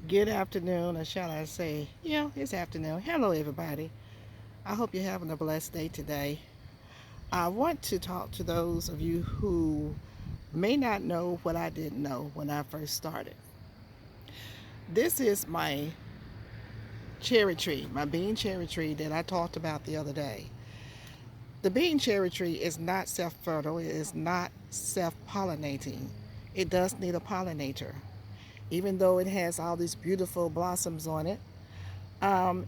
Good afternoon, or shall I say, yeah, it's afternoon. Hello, everybody. I hope you're having a blessed day today. I want to talk to those of you who may not know what I didn't know when I first started. This is my cherry tree, my bean cherry tree that I talked about the other day. The bean cherry tree is not self fertile, it is not self pollinating. It does need a pollinator, even though it has all these beautiful blossoms on it.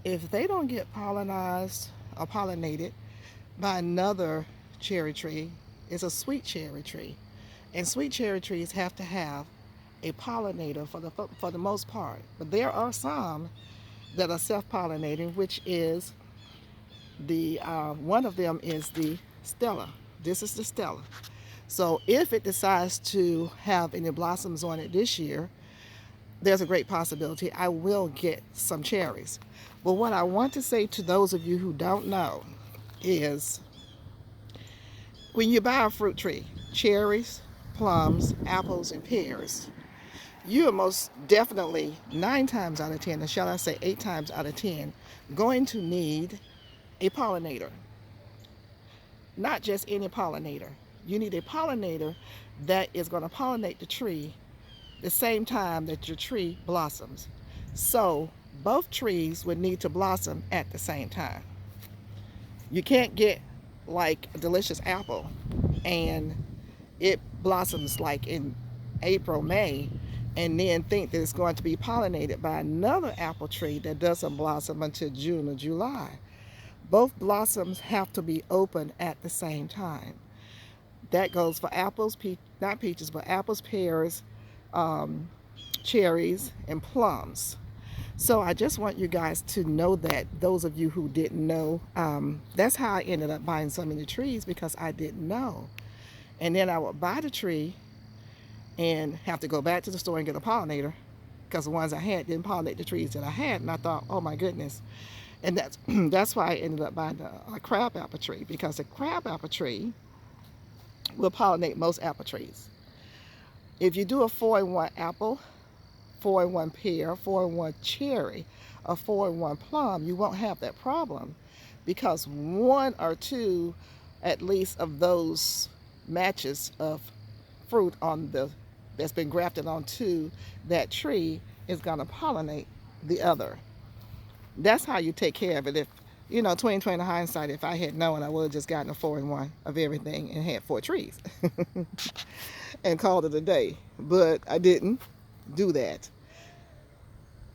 If they don't get pollinized or pollinated by another cherry tree, it's a sweet cherry tree. And sweet cherry trees have to have a pollinator for the most part. But there are some that are self-pollinating, which is the one of them is the Stella. This is the Stella. So if it decides to have any blossoms on it this year, there's a great possibility I will get some cherries. But what I want to say to those of you who don't know is when you buy a fruit tree, cherries, plums, apples, and pears, you are most definitely 9 times out of 10, or shall I say 8 times out of 10, going to need a pollinator. Not just any pollinator. You need a pollinator that is going to pollinate the tree the same time that your tree blossoms. So both trees would need to blossom at the same time. You can't get like a delicious apple and it blossoms like in April, May, and then think that it's going to be pollinated by another apple tree that doesn't blossom until June or July. Both blossoms have to be open at the same time. That goes for apples, not peaches, but apples, pears, um, cherries, and plums. So I just want you guys to know that, those of you who didn't know, that's how I ended up buying so many trees, because I didn't know. And then I would buy the tree and have to go back to the store and get a pollinator, because the ones I had didn't pollinate the trees that I had. And I thought, oh my goodness. And that's that's why I ended up buying a crab apple tree, because the crab apple tree will pollinate most apple trees. If you do a 4-in-1 apple, 4-in-1 pear, 4-in-1 cherry, a 4-in-1 plum, you won't have that problem, because one or two at least of those matches of fruit on the that's been grafted onto that tree is going to pollinate the other. That's how you take care of it. If 2020 hindsight, if I had known, I would have just gotten a 4-in-1 of everything and had 4 trees and called it a day. But I didn't do that.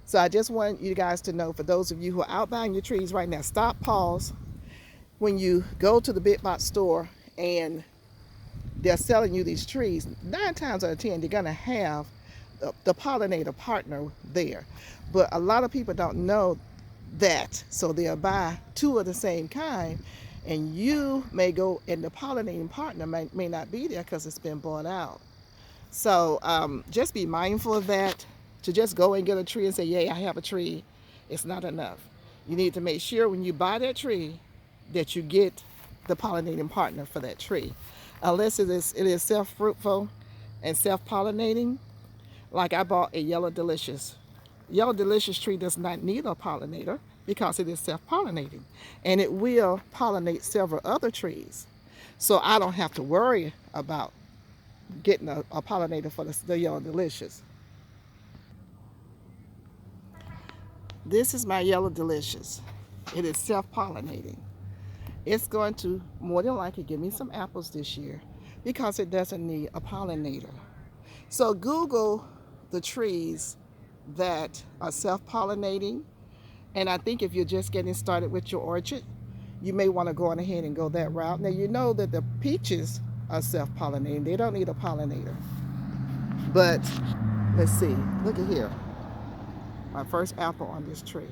So I just want you guys to know, for those of you who are out buying your trees right now, stop, pause. When you go to the big box store and they're selling you these trees, 9 times out of 10, they're going to have the pollinator partner there. But a lot of people don't know that. So they'll buy 2 of the same kind, and you may go, and the pollinating partner may not be there because it's been bought out. So just be mindful of that. To just go and get a tree and say, yay, I have a tree, it's not enough. You need to make sure when you buy that tree that you get the pollinating partner for that tree. Unless it is self-fruitful and self-pollinating, like I bought a yellow delicious. Yellow delicious tree does not need a pollinator because it is self-pollinating, and it will pollinate several other trees. So I don't have to worry about getting a pollinator for the yellow delicious. This is my yellow delicious. It is self-pollinating. It's going to more than likely give me some apples this year because it doesn't need a pollinator. So Google the trees that are self-pollinating, and I think if you're just getting started with your orchard, you may want to go on ahead and go that route. Now you know that the peaches are self-pollinating. They don't need a pollinator. But let's see, look at here. My first apple on this tree.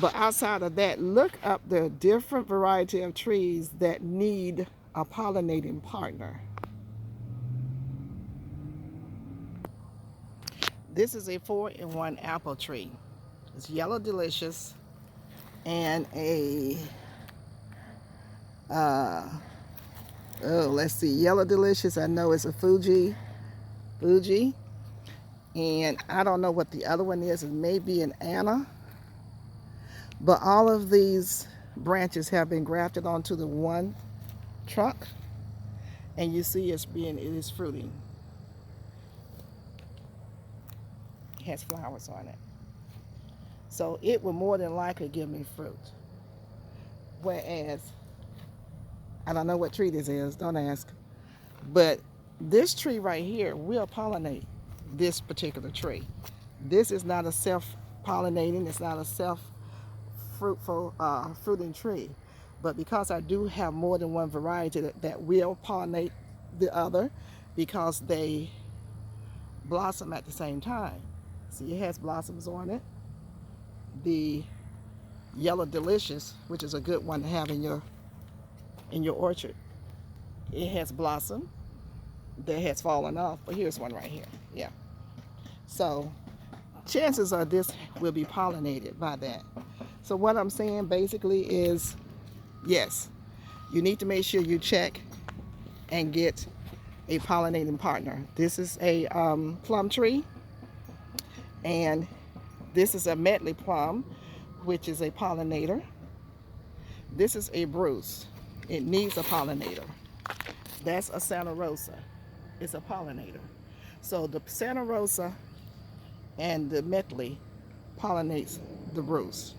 But outside of that, look up the different variety of trees that need a pollinating partner. This is a 4-in-1 apple tree. It's yellow delicious and a uh, let's see, yellow delicious. I know it's a Fuji, And I don't know what the other one is. It may be an Anna. But all of these branches have been grafted onto the one trunk. And you see it is fruiting. It has flowers on it. So it will more than likely give me fruit. Whereas, I don't know what tree this is, don't ask. But this tree right here will pollinate this particular tree. This is not a self-pollinating, it's not a self-fruitful fruiting tree. But because I do have more than one variety that will pollinate the other, because they blossom at the same time. See, it has blossoms on it. The yellow delicious, which is a good one to have in your orchard, it has blossom that has fallen off, but here's one right here. Yeah. So chances are this will be pollinated by that. So what I'm saying basically is, yes, you need to make sure you check and get a pollinating partner. This is a plum tree, and this is a medley plum, which is a pollinator. This is a Bruce. It needs a pollinator. That's a Santa Rosa. It's a pollinator. So the Santa Rosa and the medley pollinates the Bruce.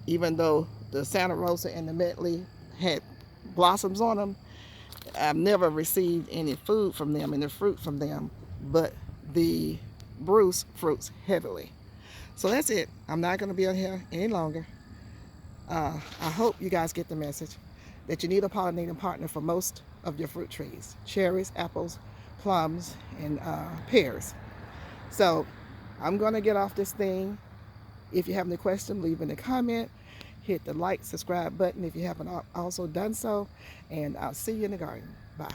Even though the Santa Rosa and the medley had blossoms on them, I've never received any food from them, any fruit from them, but the Bruce fruits heavily. So that's it. I'm not going to be on here any longer. I hope you guys get the message that you need a pollinating partner for most of your fruit trees: cherries, apples, plums, and pears. So I'm going to get off this thing. If you have any questions, leave in the comment. Hit the like, subscribe button if you haven't also done so. And I'll see you in the garden. Bye.